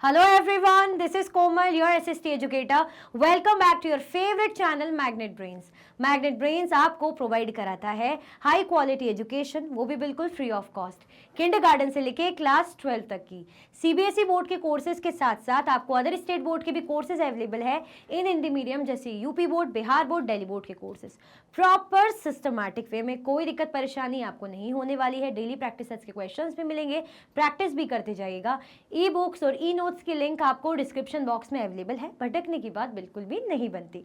Hello everyone, this is Komal, your SST educator. Welcome back to your favorite channel Magnet Brains. Magnet brains आपको provide कराता है high quality education, वो भी बिल्कुल free of cost, kindergarten से लेके class 12 तक की सीबीएसई बोर्ड के कोर्सेज के साथ साथ आपको अदर स्टेट बोर्ड के भी कोर्सेज अवेलेबल है इन हिंदी मीडियम, जैसे UP board, Bihar board, Delhi board के कोर्सेज प्रॉपर सिस्टमैटिक वे में। कोई दिक्कत परेशानी आपको नहीं होने वाली है। डेली प्रैक्टिस के क्वेश्चंस भी मिलेंगे, प्रैक्टिस भी करते जाइएगा। ई बुक्स और ई नोट्स की लिंक आपको डिस्क्रिप्शन बॉक्स में अवेलेबल है, भटकने की बात बिल्कुल भी नहीं बनती।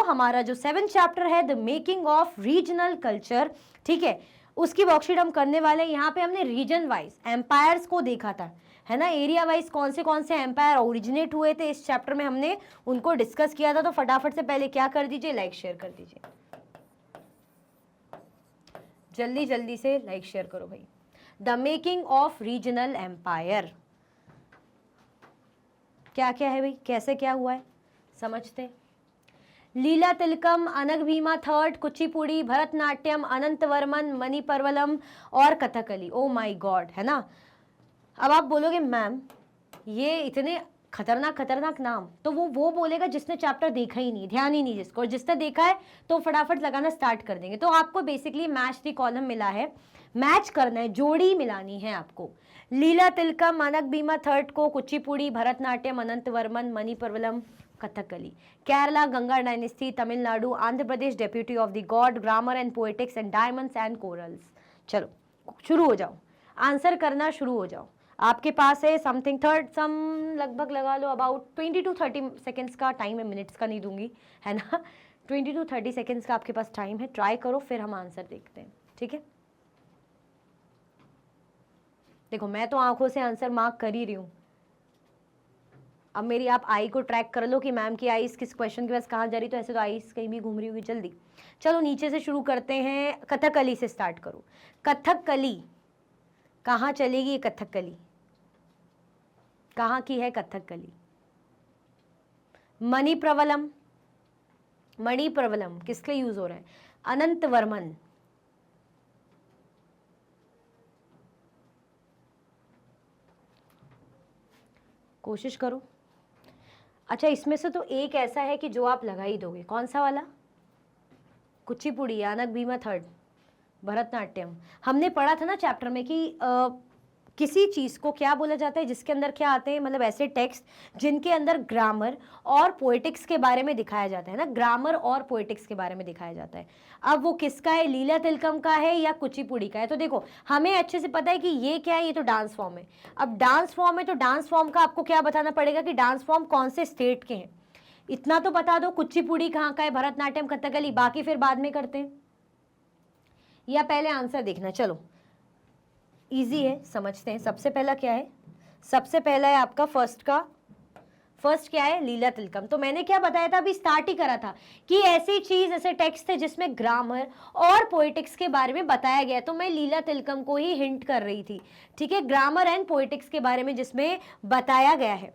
हमारा जो 7th चैप्टर है the making of regional culture, ठीक है, उसकी वर्कशीट हम करने वाले हैं। यहाँ पे हमने रीजन वाइज एम्पायर्स को देखा था, है ना, एरिया वाइज कौन से एम्पायर ओरिजिनेट हुए थे इस चैप्टर में, हमने उनको डिस्कस किया था। तो फटाफट से पहले क्या कर दीजिए, लाइक शेयर कर दीजिए, जल्दी जल्दी से लाइक शेयर करो भाई। The making of regional empire क्या क्या है भाई, कैसे क्या हुआ है समझते हैं। लीला तिलकम, अनग भीमा थर्ड, कुचिपुड़ी, भरतनाट्यम, अनंतवर्मन, मणिपर्वलम और कथकली। ओ माय गॉड, है ना। अब आप बोलोगे मैम ये इतने खतरनाक नाम, तो वो बोलेगा जिसने चैप्टर देखा ही नहीं, ध्यान ही नहीं जिसको, और जिसने देखा है तो फटाफट लगाना स्टार्ट कर देंगे। तो आपको बेसिकली मैच द कॉलम मिला है, मैच करना है, जोड़ी मिलानी है आपको। लीला तिलकम, अनग भीमा थर्ड को Kuchipudi, Bharatanatyam, Anantavarman, Manipravalam, Kathakali. Kerala Ganga dynasty, Tamil Nadu, Andhra Pradesh deputy of the god, grammar and poetics and diamonds and corals. चलो शुरू हो जाओ, आंसर करना शुरू हो जाओ। आपके पास है समथिंग थर्ड सम, लगभग लगा लो अबाउट 20 to 30 सेकेंड्स का टाइम है, मिनट्स का नहीं दूंगी, है ना। 20 to 30 सेकेंड्स का आपके पास टाइम है, ट्राई करो, फिर हम आंसर देखते हैं, ठीक है। देखो मैं तो आंखों से आंसर मार्क कर ही रही हूँ। अब मेरी आप आई को ट्रैक कर लो कि मैम की आईज किस क्वेश्चन के पास कहाँ जा रही, तो ऐसे तो आईज कहीं भी घूम रही होगी। जल्दी चलो नीचे से शुरू करते हैं, कथकली से स्टार्ट करो। कथकली कहाँ चलेगी, कथकली कहाँ की है कथकली। मणिप्रवलम, मणिप्रवलम किसके लिए यूज हो रहा है, अनंतवर्मन, कोशिश करो। अच्छा इसमें से तो एक ऐसा है कि जो आप लगा ही दोगे, कौन सा वाला, कुचिपुड़ी, अनग भीमा थर्ड, भरतनाट्यम। हमने पढ़ा था ना चैप्टर में कि किसी चीज को क्या बोला जाता है जिसके अंदर क्या आते हैं, मतलब ऐसे टेक्स्ट जिनके अंदर ग्रामर और पोएटिक्स के बारे में दिखाया जाता है ना, ग्रामर और पोएटिक्स के बारे में दिखाया जाता है। अब वो किसका है, लीला तिलकम का है या कुचिपुड़ी का है। तो देखो हमें अच्छे से पता है कि ये क्या है, ये तो डांस फॉर्म है। अब डांस फॉर्म है तो डांस फॉर्म का आपको क्या बताना पड़ेगा कि डांस फॉर्म कौन से स्टेट के हैं, इतना तो बता दो। कुचिपुड़ी कहाँ का है, भरतनाट्यम, कथकली, बाकी फिर बाद में करते हैं, या पहले आंसर देखना। चलो इजी है, समझते हैं। सबसे पहला क्या है, सबसे पहला है आपका फर्स्ट क्या है, लीला तिलकम। तो मैंने क्या बताया था, अभी स्टार्ट ही करा था कि ऐसी चीज, ऐसे टेक्स्ट थे जिसमें ग्रामर और पोएटिक्स के बारे में बताया गया, तो मैं लीला तिलकम को ही हिंट कर रही थी, ठीक है, ग्रामर एंड पोएटिक्स के बारे में जिसमें बताया गया है।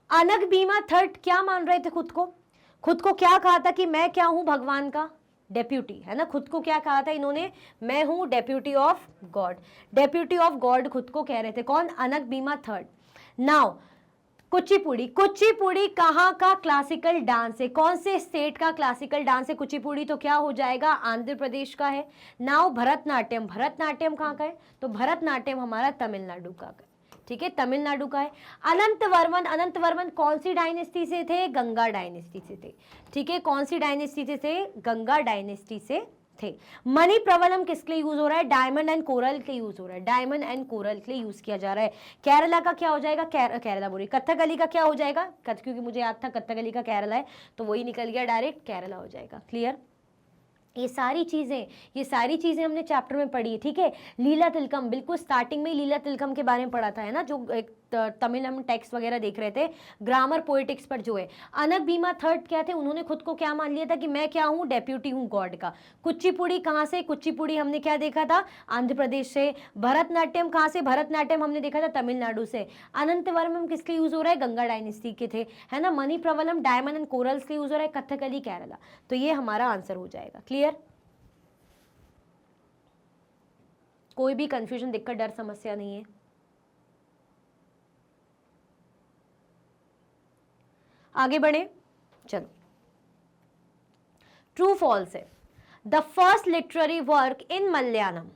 अनग भीमा थर्ड क्या मान रहे थे, खुद को क्या कहा था कि मैं क्या हूं, भगवान का डेप्यूटी, है ना। खुद को क्या कहा था इन्होंने, मैं हूं deputy of God, deputy of God खुद को कह रहे थे, कौन, अनग भीमा थर्ड। नाउ कुचिपुड़ी, कुचिपुड़ी कहाँ का क्लासिकल डांस है, कौन से स्टेट का क्लासिकल डांस है कुचिपुड़ी, तो क्या हो जाएगा, आंध्र प्रदेश का है। नाउ भरतनाट्यम, भरतनाट्यम कहाँ का है, तो भरतनाट्यम हमारा तमिलनाडु का है, ठीक है, तमिलनाडु का है। अनंतवर्मन, अनंतवर्मन कौन सी डायनेस्टी से थे, गंगा डायनेस्टी से थे, ठीक है, कौन सी डायनेस्टी से थे, गंगा डायनेस्टी से थे। मणिप्रवलम किसके लिए यूज हो रहा है, डायमंड एंड कोरल के यूज हो रहा है, डायमंड एंड कोरल के लिए यूज किया जा रहा है। केरला का क्या हो जाएगा, केरला बोली, कथकली का क्या हो जाएगा, क्योंकि मुझे याद था कथकली का केरला है तो वही निकल गया, डायरेक्ट केरला हो जाएगा। क्लियर, ये सारी चीजें हमने चैप्टर में पढ़ी है, ठीक है। लीला तिलकम बिल्कुल स्टार्टिंग में लीला तिलकम के बारे में पढ़ा था, है ना, जो एक तमिल हम टेक्स्ट वगैरह देख रहे थे, ग्रामर पोएटिक्स पर जो है। अनग भीमा थर्ड क्या थे, उन्होंने खुद को क्या मान लिया था कि मैं क्या हूं, डेप्यूटी हूं गॉड का। कुचिपुड़ी कहां से, कुचिपुड़ी हमने क्या देखा था, आंध्र प्रदेश से। भरतनाट्यम कहां से, भरतनाट्यम हमने देखा था तमिलनाडु से। अनंतवर्मन किसके यूज हो रहा है, गंगा डायनेस्टी के थे, है ना। मणिप्रवलम डायमंड एंड कोरल्स के यूज हो रहा है, कथकली केरला। तो ये हमारा आंसर हो जाएगा। क्लियर, कोई भी कंफ्यूजन, दिक्कत, डर, समस्या नहीं है। आगे बढ़े, चलो। ट्रू फॉल्स है। The first literary work in Malayalam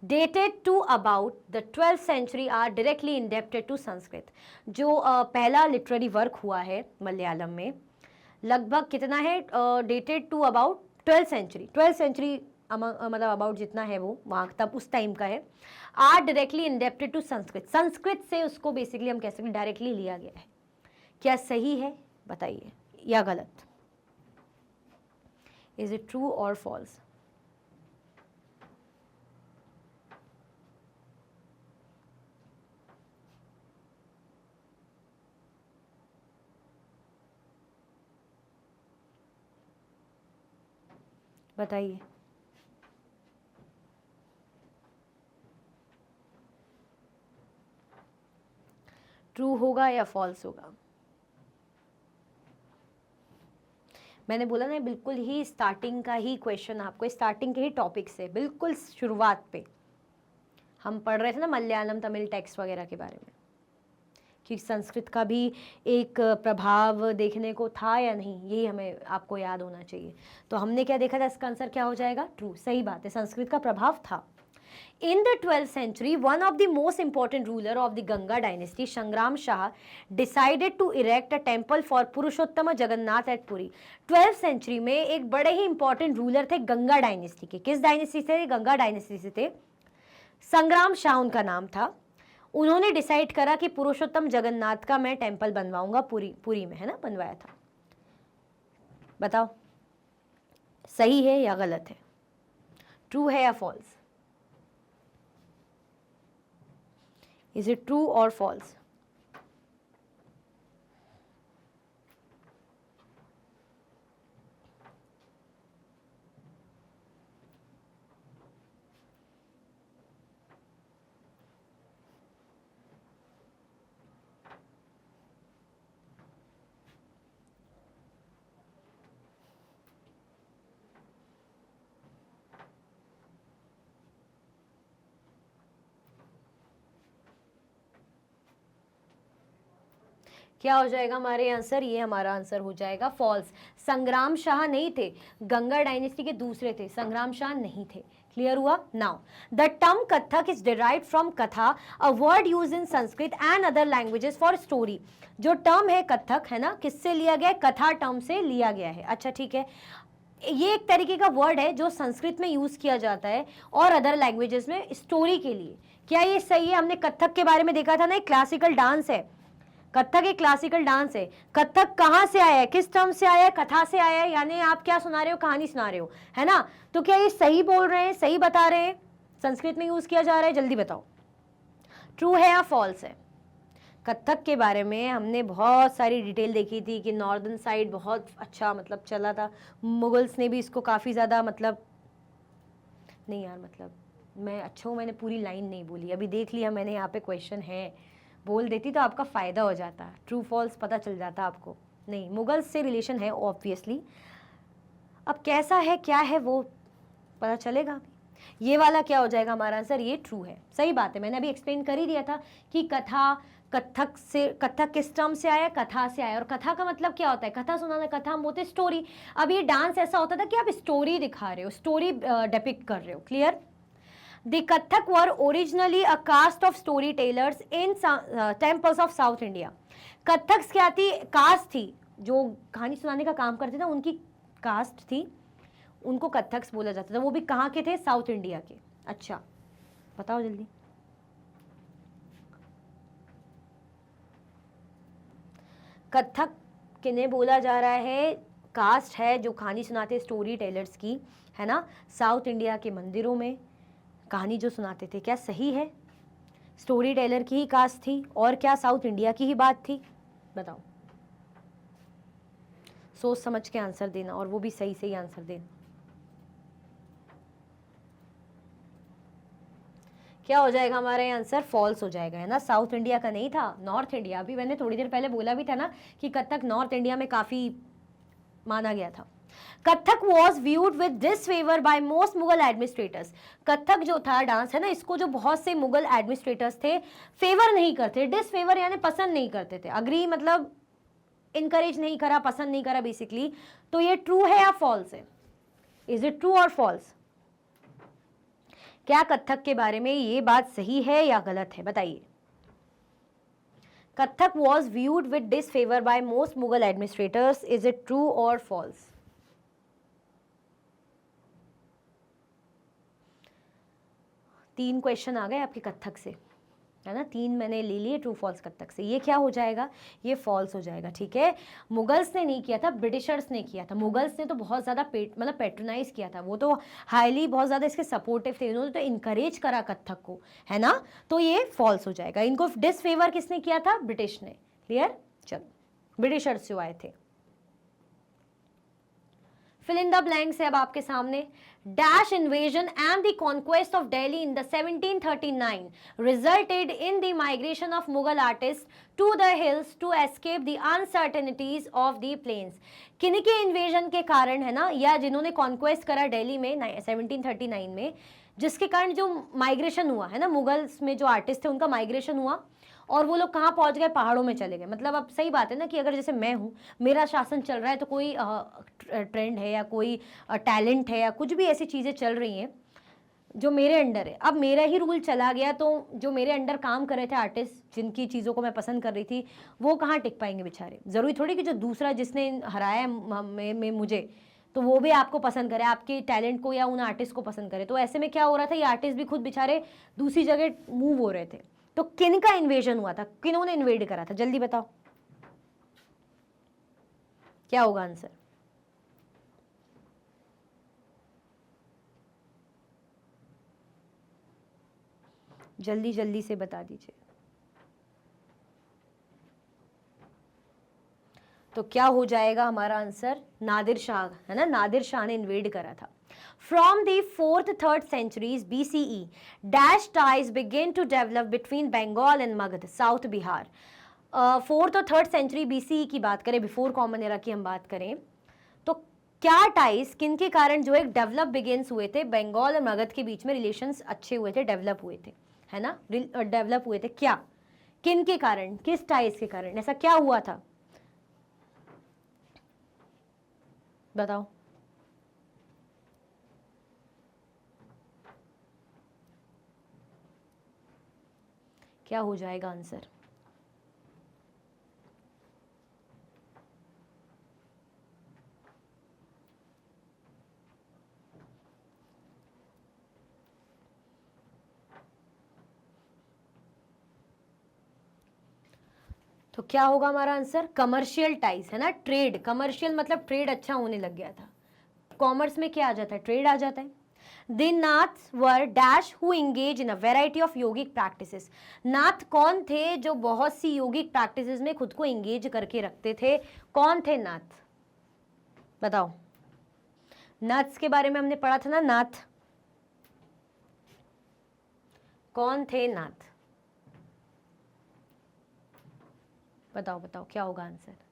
dated to about the 12th century are directly indebted to Sanskrit. जो पहला लिटरेरी वर्क हुआ है मलयालम में, लगभग कितना है, dated to about 12th century, 12th century मतलब अबाउट जितना है वो वहाँ तब उस टाइम का है। Are directly indebted to Sanskrit, Sanskrit से उसको बेसिकली हम कह सकते हैं डायरेक्टली लिया गया है। क्या सही है बताइए या गलत? इज इट ट्रू और फॉल्स? बताइए। ट्रू होगा या फॉल्स होगा? मैंने बोला ना, बिल्कुल ही स्टार्टिंग का ही क्वेश्चन, आपको स्टार्टिंग के ही टॉपिक से बिल्कुल शुरुआत पे हम पढ़ रहे थे ना मलयालम तमिल टेक्स्ट वगैरह के बारे में, कि संस्कृत का भी एक प्रभाव देखने को था या नहीं, यही हमें आपको याद होना चाहिए। तो हमने क्या देखा था, इसका आंसर क्या हो जाएगा? ट्रू, सही बात है, संस्कृत का प्रभाव था। In the 12th century, one of the most important ruler of the Ganga dynasty, Sangram Shah, decided to erect a temple for Purushottam Jagannath at Puri. 12th century में एक बड़े ही important ruler थे गंगा डायनेस्टी के। किस डायनेस्टी से? गंगा डायनेस्टी से थे। संग्राम शाह उनका नाम था। उन्होंने डिसाइड करा कि पुरुषोत्तम जगन्नाथ का मैं टेम्पल बनवाऊंगा पुरी में, है ना, बनवाया था। बताओ सही है या गलत है? ट्रू है या फॉल्स? इज इट ट्रू और फॉल्स? क्या हो जाएगा हमारे आंसर? ये हमारा आंसर हो जाएगा फॉल्स। संग्राम शाह नहीं थे, गंगा डायनेस्टी के दूसरे थे, संग्राम शाह नहीं थे। क्लियर हुआ? Now the term Kathak is derived from katha, a word use in Sanskrit and other languages for story. जो टर्म है कथक, है ना, किससे लिया गया है? कथा टर्म से लिया गया है। अच्छा ठीक है, ये एक तरीके का वर्ड है जो संस्कृत में यूज किया जाता है और अदर लैंग्वेजेस में स्टोरी के लिए। क्या ये सही है? हमने कथक के बारे में देखा था ना, एक क्लासिकल डांस है, कथक एक क्लासिकल डांस है। कथक कहाँ से आया है? किस टर्म से आया है? कथा से आया है। यानी आप क्या सुना रहे हो? कहानी सुना रहे हो, है ना। तो क्या ये सही बोल रहे हैं, सही बता रहे हैं? संस्कृत में यूज किया जा रहा है, जल्दी बताओ ट्रू है या फॉल्स है? कथक के बारे में हमने बहुत सारी डिटेल देखी थी कि नॉर्दर्न साइड बहुत अच्छा मतलब चला था, मुगल्स ने भी इसको काफ़ी ज़्यादा मतलब, नहीं यार मतलब मैं अच्छा हूँ, मैंने पूरी लाइन नहीं बोली, अभी देख लिया मैंने, यहाँ पे क्वेश्चन है, बोल देती तो आपका फ़ायदा हो जाता, ट्रू फॉल्स पता चल जाता आपको। नहीं, मुगल्स से रिलेशन है ऑब्वियसली, अब कैसा है क्या है वो पता चलेगा। ये वाला क्या हो जाएगा हमारा आंसर? ये ट्रू है, सही बात है। मैंने अभी एक्सप्लेन कर ही दिया था कि कथा, कथक से, कथक किस टर्म से आया? कथा से आया। और कथा का मतलब क्या होता है? कथा सुनाना, कथा हम बोलते स्टोरी। अब ये डांस ऐसा होता था कि आप स्टोरी दिखा रहे हो, स्टोरी डिपिक्ट कर रहे हो। Clear? The Kathak were originally a caste of storytellers in temples of South India. Kathak क्या थी? कास्ट थी, जो कहानी सुनाने का काम करते थे, उनकी कास्ट थी, उनको कथक्स बोला जाता था। वो भी कहाँ के थे? साउथ इंडिया के। अच्छा बताओ जल्दी। कथक किन्हें बोला जा रहा है? कास्ट है जो कहानी सुनाते स्टोरी टेलर्स की, है ना, साउथ इंडिया के मंदिरों में कहानी जो सुनाते थे। क्या सही है? स्टोरी टेलर की ही कास्ट थी और क्या साउथ इंडिया की ही बात थी? बताओ, सोच समझ के आंसर देना और वो भी सही सही आंसर देना। क्या हो जाएगा हमारा आंसर? फॉल्स हो जाएगा, है ना। साउथ इंडिया का नहीं था, नॉर्थ इंडिया। अभी मैंने थोड़ी देर पहले बोला भी था ना कि कथक नॉर्थ इंडिया में काफी माना गया था। Kathak was viewed with disfavour by most Mughal administrators. Kathak जो था डांस, है ना, इसको जो बहुत से मुगल एडमिनिस्ट्रेटर्स थे फेवर नहीं करते, डिसफेवर यानी पसंद नहीं करते थे। अग्री मतलब इनकरेज नहीं करा, पसंद नहीं करा बेसिकली, तो ये ट्रू है या फॉल्स है? इज इट ट्रू और फॉल्स? क्या कथक के बारे में ये बात सही है या गलत है, बताइए। Kathak was viewed with disfavor by most Mughal administrators. Is it true or false? तीन क्वेश्चन आ गए आपके कथक से, है ना, तीन मैंने ले लिए ट्रू फॉल्स कथक से। ये क्या हो जाएगा? ये फॉल्स हो जाएगा, ठीक है। मुगल्स ने नहीं किया था, ब्रिटिशर्स ने किया था। मुगल्स ने तो बहुत ज़्यादा मतलब पेट्रोनाइज किया था, वो तो हाईली बहुत ज़्यादा इसके सपोर्टिव थे, उन्होंने तो इनकरेज करा कथक को, है ना, तो ये फॉल्स हो जाएगा। इनको डिसफेवर किसने किया था? ब्रिटिश ने। क्लियर? चलो, ब्रिटिशर्स जो आए थे। फिल इन द ब्लैंक्स है अब आपके सामने। Dash invasion and the conquest of Delhi in the 1739 resulted in the migration of Mughal artists to the hills to escape the uncertainties of the plains. किनके invasion के कारण, है ना, या जिन्होंने कॉन्क्वेस्ट करा दिल्ली में 1739 में, जिसके कारण जो माइग्रेशन हुआ, है ना, मुगल्स में जो आर्टिस्ट थे उनका माइग्रेशन हुआ और वो लोग कहाँ पहुँच गए? पहाड़ों में चले गए। मतलब अब सही बात है ना कि अगर जैसे मैं हूँ, मेरा शासन चल रहा है, तो कोई ट्रेंड है या कोई टैलेंट है या कुछ भी ऐसी चीज़ें चल रही हैं जो मेरे अंडर है, अब मेरा ही रूल चला गया, तो जो मेरे अंडर काम कर रहे थे आर्टिस्ट, जिनकी चीज़ों को मैं पसंद कर रही थी, वो कहाँ टिक पाएंगे बेचारे। ज़रूरी थोड़ी कि जो दूसरा जिसने हराया में मुझे, तो वो भी आपको पसंद करे, आपके टैलेंट को या उन आर्टिस्ट को पसंद करे। तो ऐसे में क्या हो रहा था, ये आर्टिस्ट भी खुद बेचारे दूसरी जगह मूव हो रहे थे। तो किन का इन्वेजन हुआ था? किन्होंने इन्वेड करा था? जल्दी बताओ, क्या होगा आंसर? जल्दी जल्दी से बता दीजिए। तो क्या हो जाएगा हमारा आंसर? नादिर शाह, है ना, नादिर शाह ने इन्वेड करा था। From the 4th 3rd centuries BCE, dash ties began to develop between Bengal and Magध, South Bihar. 4th और 3rd century BCE की बात करें, बिफोर कॉमन एरा की हम बात करें, तो क्या टाइज किन के कारण जो एक डेवलप बिगेन्स हुए थे? बंगाल और मगध के बीच में रिलेशंस अच्छे हुए थे, डेवलप हुए थे, है ना, डेवलप हुए थे। क्या, किन के कारण, किस टाइज के कारण, ऐसा क्या हुआ था? बताओ। क्या हो जाएगा आंसर? तो क्या होगा हमारा आंसर? कमर्शियल टाइज, है ना, ट्रेड। कमर्शियल मतलब ट्रेड अच्छा होने लग गया था। कॉमर्स में क्या आ जाता है? ट्रेड आ जाता है। The Naths were dash who engage in a variety of yogic practices. नाथ कौन थे जो बहुत सी योगिक प्रैक्टिसेस में खुद को एंगेज करके रखते थे? कौन थे नाथ? बताओ। नाथ्स के बारे में हमने पढ़ा था ना, नाथ कौन थे? नाथ बताओ, बताओ क्या होगा आंसर?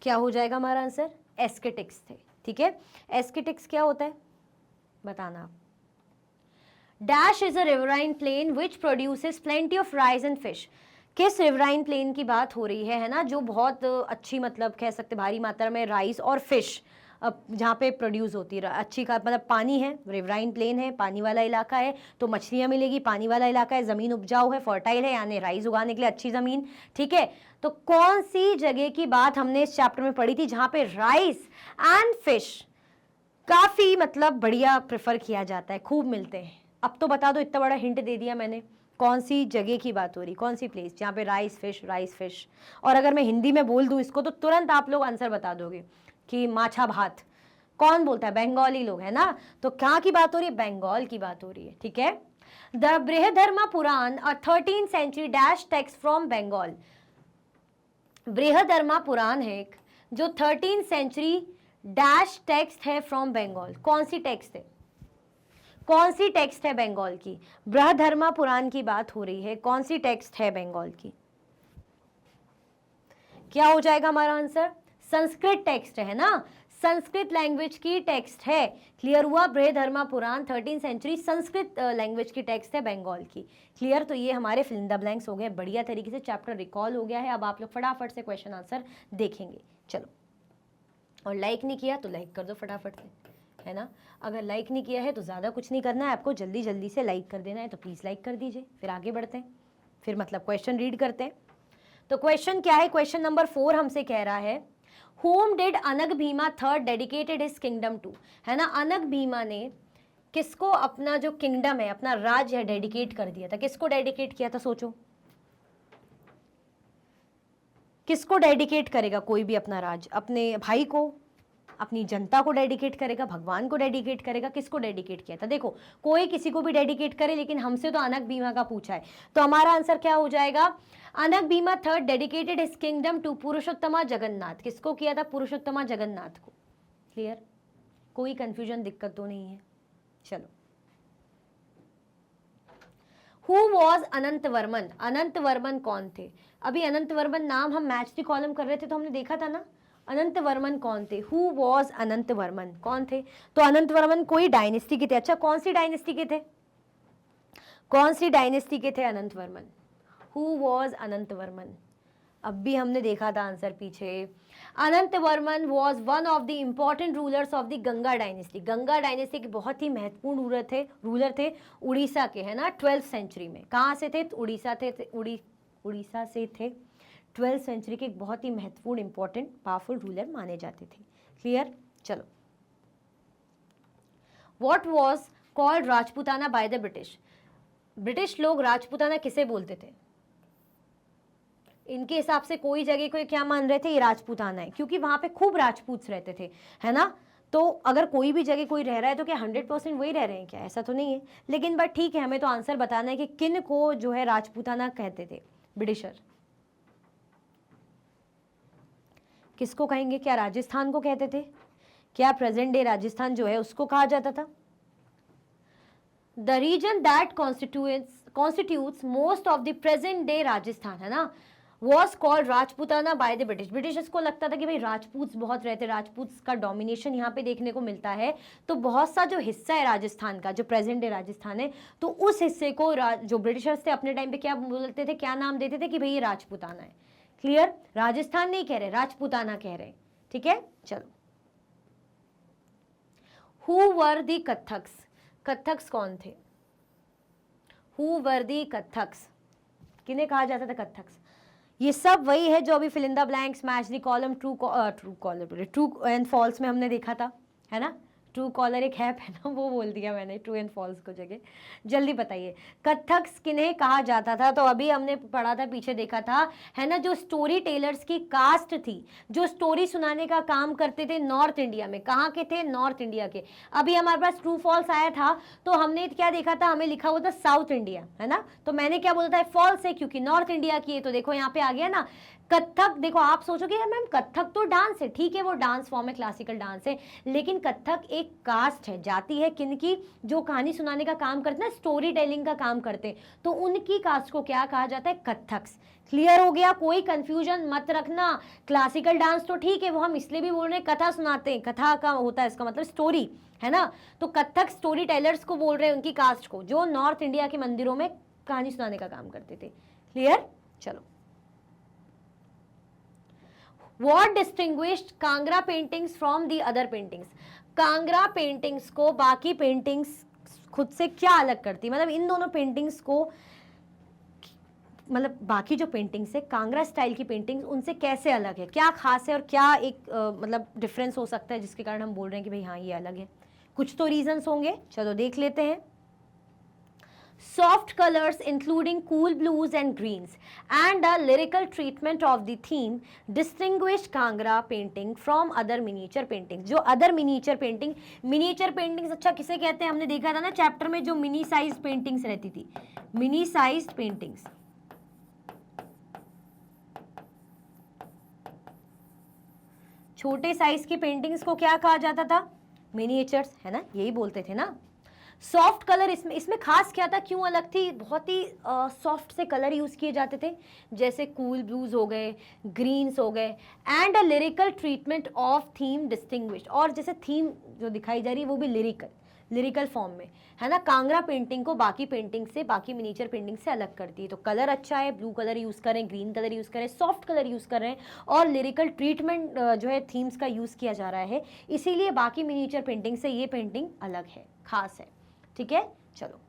क्या हो जाएगा हमारा आंसर? एस्केटिक्स थे, ठीक है। एस्केटिक्स क्या होता है बताना आप। Dash is a riverine plain which produces plenty of rice and fish. किस रिवराइन प्लेन की बात हो रही है ना, जो बहुत अच्छी, मतलब कह सकते भारी मात्रा में राइस और फिश जहाँ पे प्रोड्यूस होती है, अच्छी का मतलब पानी है, रिवराइन प्लेन है, पानी वाला इलाका है, तो मछलियाँ मिलेगी। पानी वाला इलाका है, ज़मीन उपजाऊ है, फर्टाइल है, यानी राइस उगाने के लिए अच्छी ज़मीन, ठीक है। तो कौन सी जगह की बात हमने इस चैप्टर में पढ़ी थी जहाँ पे राइस एंड फिश काफ़ी मतलब बढ़िया प्रेफर किया जाता है, खूब मिलते हैं? अब तो बता दो, इतना बड़ा हिंट दे दिया मैंने। कौन सी जगह की बात हो रही, कौन सी प्लेस जहाँ पे राइस फिश। और अगर मैं हिंदी में बोल दूँ इसको तो तुरंत आप लोग आंसर बता दोगे कि माछा भात। कौन बोलता है? बंगाली लोग, है ना। तो कहाँ की बात हो रही है? बंगाल की बात हो रही है, ठीक है। The Brihaddharma Purana, a 13th century dash text from Bengal. Brihaddharma Purana है एक जो 13th century डैश टेक्स्ट है फ्रॉम बंगाल। कौन सी टेक्स्ट है? कौन सी टेक्स्ट है बंगाल की? बृहधर्मा पुराण की बात हो रही है, कौन सी टेक्स्ट है बंगाल की? क्या हो जाएगा हमारा आंसर? संस्कृत टेक्स्ट है ना, संस्कृत लैंग्वेज की टेक्स्ट है। क्लियर हुआ? बृहधर्मा पुराण 13 सेंचुरी संस्कृत लैंग्वेज की टेक्स्ट है, बंगाल की। क्लियर? तो ये हमारे फिल इन द ब्लैंक्स हो गए, बढ़िया तरीके से चैप्टर रिकॉल हो गया है। अब आप लोग फटाफट से क्वेश्चन आंसर देखेंगे। चलो, और लाइक नहीं किया तो लाइक कर दो फटाफट से, है ना। अगर लाइक नहीं किया है तो ज़्यादा कुछ नहीं करना है आपको, जल्दी जल्दी से लाइक कर देना है, तो प्लीज़ लाइक कर दीजिए। फिर आगे बढ़ते हैं, फिर मतलब क्वेश्चन रीड करते हैं। तो क्वेश्चन क्या है? क्वेश्चन नंबर 4 हमसे कह रहा है Whom did Anang Bhima third dedicated his kingdom to, है ना। अनग भीमा ने किसको अपना जो किंगडम है, अपना राज्य है, डेडिकेट कर दिया था। किसको डेडिकेट किया था? सोचो, किसको डेडिकेट करेगा कोई भी अपना राज? अपने भाई को, अपनी जनता को डेडिकेट करेगा, भगवान को डेडिकेट करेगा, किसको डेडिकेट किया था? देखो, कोई किसी को भी डेडिकेट करे, लेकिन हमसे तो अनग भीमा का पूछा है, तो हमारा आंसर क्या हो जाएगा? Anang Bhima third dedicated his kingdom to Purushottama Jagannath. किसको किया था? पुरुषोत्तमा जगन्नाथ को। क्लियर? कोई कंफ्यूजन, दिक्कत तो नहीं है? चलो, हु वॉज अनंत वर्मन? अनंत वर्मन कौन थे? अभी अनंत वर्मन नाम हम मैच द कॉलम कर रहे थे तो हमने देखा था ना, अनंत वर्मन कौन थे? हु वॉज अनंत वर्मन कौन थे? तो अनंत वर्मन कोई डायनेस्टी के थे। अच्छा, कौन सी डायनेस्टी के थे? कौन सी डायनेस्टी के थे अनंत वर्मन? Who was Ananta Varman? अब भी हमने देखा था आंसर पीछे। Ananta Varman was one of the important rulers of the Ganga dynasty. Ganga dynasty के बहुत ही महत्वपूर्ण रूलर थे उड़ीसा के, है ना, 12th सेंचुरी में। कहाँ से थे? उड़ीसा से थे। 12th सेंचुरी के एक बहुत ही महत्वपूर्ण, इंपॉर्टेंट, पावरफुल रूलर माने जाते थे। क्लियर? चलो, what was called Rajputana by the British? British लोग राजपूताना किसे बोलते थे? इनके हिसाब से कोई जगह को क्या मान रहे थे? ये राजपूताना है, क्योंकि वहां पे खूब राजपूत रहते थे, है ना। तो अगर कोई भी जगह कोई रह रहा है तो क्या 100% वही रह रहे हैं क्या? ऐसा तो नहीं है, लेकिन बट ठीक है, हमें तो आंसर बताना है कि किन को जो है राजपूताना कहते थे ब्रिटिशर। किसको कहेंगे? क्या राजस्थान को कहते थे? क्या प्रेजेंट डे राजस्थान जो है उसको कहा जाता था? The region that constitutes most of the present day Rajasthan, है ना, was called Rajputana by the British. Britishers को लगता था कि भाई राजपूत बहुत रहते, राजपूत का डोमिनेशन यहाँ पे देखने को मिलता है, तो बहुत सा जो हिस्सा है राजस्थान का, जो प्रेजेंट डे राजस्थान है, तो उस हिस्से को जो ब्रिटिशर्स थे अपने टाइम पे क्या बोलते थे, क्या नाम देते थे कि भाई ये राजपूताना है। क्लियर? राजस्थान नहीं कह रहे, राजपूताना कह रहे। ठीक है, चलो। हु वर दी कथक्स? कथक्स कौन थे? हु वर दी कथक्स? किन्हें कहा जाता था कथक्स? ये सब वही है जो अभी fill in the blanks, match the column, true and false में हमने देखा था, है ना। ट्रू कॉलर एक ऐप है ना, वो बोल दिया मैंने ट्रू एंड फॉल्स को जगह। जल्दी बताइए, कथक्स किन्हें कहा जाता था? तो अभी हमने पढ़ा था, पीछे देखा था, है ना, जो स्टोरी टेलर्स की कास्ट थी, जो स्टोरी सुनाने का काम करते थे नॉर्थ इंडिया में। कहाँ के थे? नॉर्थ इंडिया के। अभी हमारे पास ट्रू फॉल्स आया था तो हमने क्या देखा था? हमें लिखा हुआ था साउथ इंडिया, है ना, तो मैंने क्या बोला था? फॉल्स है, क्योंकि नॉर्थ इंडिया की है। तो देखो यहाँ पे आ गया ना कथक। देखो, आप सोचोगे यार मैम कथक तो डांस है, ठीक है, वो डांस फॉर्म है, क्लासिकल डांस है, लेकिन कथक एक कास्ट है, जाति है, किनकी? जो कहानी सुनाने का काम करते हैं, स्टोरी टेलिंग का काम करते हैं, तो उनकी कास्ट को क्या कहा जाता है? कथक्स। क्लियर हो गया? कोई कंफ्यूजन मत रखना। क्लासिकल डांस तो ठीक है, वो हम इसलिए भी बोल रहे हैं, कथा सुनाते हैं, कथा का होता है इसका मतलब स्टोरी, है ना। तो कथक स्टोरी टेलर्स को बोल रहे हैं, उनकी कास्ट को, जो नॉर्थ इंडिया के मंदिरों में कहानी सुनाने का काम करते थे। क्लियर? चलो, What distinguished Kangra paintings from the other paintings? Kangra paintings को बाकी पेंटिंग्स खुद से क्या अलग करती? मतलब इन दोनों पेंटिंग्स को, मतलब बाकी जो पेंटिंग्स है, कांगड़ा स्टाइल की पेंटिंग्स, उनसे कैसे अलग है? क्या खास है और क्या एक मतलब डिफरेंस हो सकता है जिसके कारण हम बोल रहे हैं कि भाई हाँ ये अलग है? कुछ तो रीजंस होंगे, चलो देख लेते हैं। Soft colors including cool blues and greens and a lyrical treatment of the theme distinguished Kangra painting from other miniature paintings. जो other miniature paintings अच्छा किसे कहते हैं? हमने देखा था ना चैप्टर में, जो मिनी साइज पेंटिंग्स रहती थी, मिनी साइज पेंटिंग्स। छोटे साइज की पेंटिंग्स को क्या कहा जाता था? मिनिएचर्स, है ना, यही बोलते थे ना। सॉफ्ट कलर इसमें इसमें खास क्या था, क्यों अलग थी, बहुत ही सॉफ्ट से कलर यूज किए जाते थे, जैसे कूल ब्लूज हो गए, ग्रीन्स हो गए, and a lyrical treatment of theme distinguished, और जैसे थीम जो दिखाई जा रही है वो भी लिरिकल फॉर्म में है ना। कांगड़ा पेंटिंग को बाकी पेंटिंग से, बाकी मिनीचर पेंटिंग से अलग करती है। तो कलर अच्छा है, ब्लू कलर यूज करें, ग्रीन कलर यूज करें, सॉफ्ट कलर यूज कर रहे हैं, और लिरिकल ट्रीटमेंट जो है थीम्स का यूज किया जा रहा है, इसीलिए बाकी मिनीचर पेंटिंग से ये पेंटिंग अलग है, खास है। ठीक है, चलो।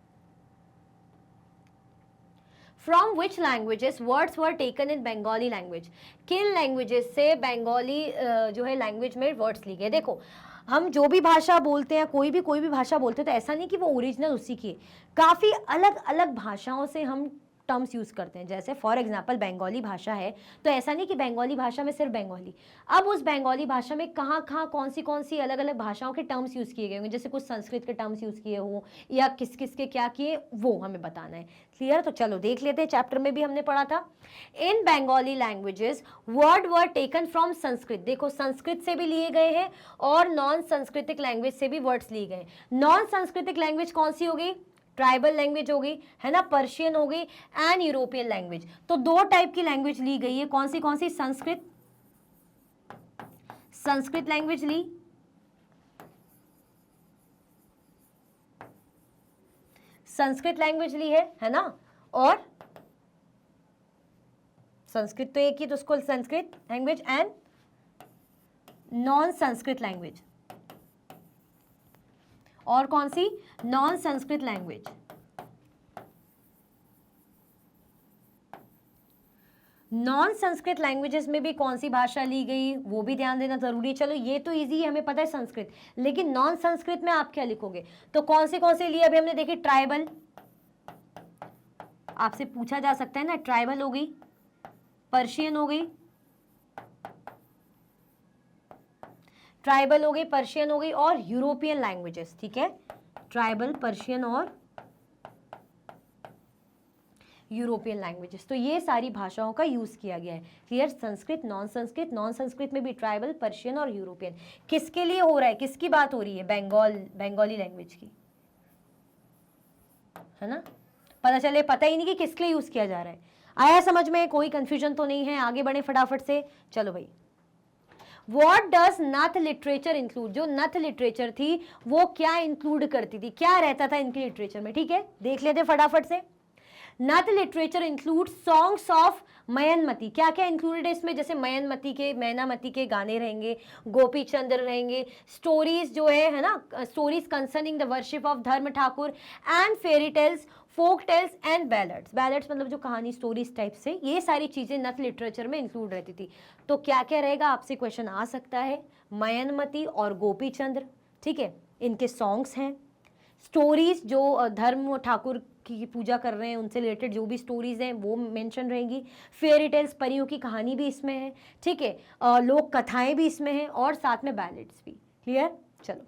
From which languages words were taken in Bengali language, किन लैंग्वेजेस से बंगाली जो है लैंग्वेज में वर्ड्स लिए गए। देखो, हम जो भी भाषा बोलते हैं, कोई भी भाषा बोलते हैं, तो ऐसा नहीं कि वो ओरिजिनल उसी की है, काफ़ी अलग अलग भाषाओं से हम टर्म्स यूज़ करते हैं। जैसे फॉर एग्जांपल बंगाली भाषा है, तो ऐसा नहीं कि बंगाली भाषा में सिर्फ बंगाली, अब उस बंगाली भाषा में कहाँ कहाँ कौन सी अलग अलग भाषाओं के टर्म्स यूज़ किए गए होंगे, जैसे कुछ संस्कृत के टर्म्स यूज़ किए हों या किस किस के क्या किए, वो हमें बताना है। क्लियर? तो चलो देख लेते हैं, चैप्टर में भी हमने पढ़ा था। In Bengali languages word were taken from Sanskrit, देखो संस्कृत से भी लिए गए हैं और नॉन संस्कृतिक लैंग्वेज से भी वर्ड्स लिए गए। नॉन संस्कृतिक लैंग्वेज कौन सी होगी? ट्राइबल लैंग्वेज हो गई, है ना, पर्शियन हो गई, एंड यूरोपियन लैंग्वेज। तो दो टाइप की लैंग्वेज ली गई है, कौन सी? संस्कृत लैंग्वेज ली, संस्कृत लैंग्वेज ली है ना, और संस्कृत तो एक ही, तो उसको Sanskrit language, and non Sanskrit language, और कौन सी? Non Sanskrit language. Non Sanskrit languages में भी कौन सी भाषा ली गई, वो भी ध्यान देना जरूरी। चलो ये तो इजी है, हमें पता है संस्कृत, लेकिन नॉन संस्कृत में आप क्या लिखोगे? तो कौन सी ली अभी हमने देखी? ट्राइबल, आपसे पूछा जा सकता है ना, ट्राइबल हो गई, पर्शियन हो गई, ट्राइबल हो गई, पर्शियन हो गई, और यूरोपियन लैंग्वेजेस। ठीक है, ट्राइबल, पर्शियन और यूरोपियन लैंग्वेजेस, तो ये सारी भाषाओं का यूज किया गया है। क्लियर? संस्कृत, नॉन संस्कृत में भी ट्राइबल, पर्शियन और यूरोपियन। किसके लिए हो रहा है, किसकी बात हो रही है? बंगाली लैंग्वेज की, है ना। पता ही नहीं कि किसके लिए यूज किया जा रहा है। आया समझ में? कोई कंफ्यूजन तो नहीं है? आगे बढ़े फटाफट से, चलो भाई। What does नथ लिटरेचर इंक्लूड? जो नथ लिटरेचर थी वो क्या इंक्लूड करती थी, क्या रहता था इनके लिटरेचर में? ठीक है, देख लेते फटाफट से। नथ लिटरेचर इंक्लूड सॉन्ग्स ऑफ मयनमती, क्या क्या इंक्लूडेड है इसमें? जैसे मयनमती के, मैनामती के गाने रहेंगे, गोपी चंद्र रहेंगे, स्टोरीज जो है ना, stories concerning the worship of Dharma Thakur, and fairy tales, folk tales and ballads. Ballads मतलब जो कहानी, स्टोरीज टाइप से, ये सारी चीजें नथ लिटरेचर में इंक्लूड रहती थी। तो क्या क्या रहेगा, आपसे क्वेश्चन आ सकता है। मयनमती और गोपी चंद्र, ठीक है, इनके सॉन्ग्स हैं। स्टोरीज जो धर्म ठाकुर की पूजा कर रहे हैं उनसे रिलेटेड जो भी स्टोरीज हैं वो मेंशन रहेंगी। फेयरी टेल्स, परियों की कहानी भी इसमें है। ठीक है, लोक कथाएं भी इसमें हैं, और साथ में बैलेड्स भी। क्लियर? चलो,